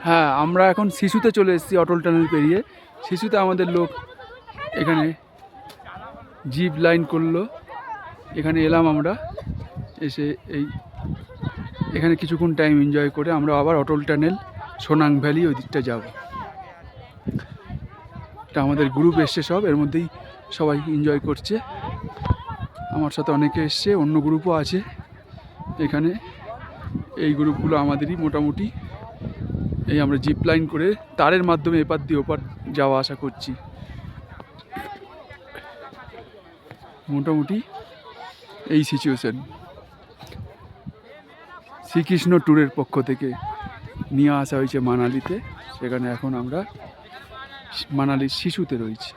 হ্যাঁ, আমরা এখন শিশুতে চলে এসেছি, অটল টানেল পেরিয়ে। শিশুতে আমাদের লোক এখানে জিপ লাইন করলো, এখানে এলাম আমরা, এসে এখানে কিছুক্ষণ টাইম এনজয় করে আমরা আবার অটল টানেল সোনাং ভ্যালি ওই দিকটা যাব। এটা আমাদের গ্রুপ এসছে সব, এর মধ্যেই সবাই এনজয় করছে। আমার সাথে অনেকে এসছে, অন্য গ্রুপও আছে এখানে। এই গ্রুপগুলো আমাদেরই মোটামুটি। এই আমরা জিপ লাইন করে তারের মাধ্যমে এপার দিয়ে ওপার যাওয়া আসা করছি। মোটামুটি এই সিচুয়েশন শ্রীকৃষ্ণ ট্যুরের পক্ষ থেকে নিয়ে আসা হয়েছে মানালিতে। সেখানে এখন আমরা মানালির শিশুতে রয়েছি।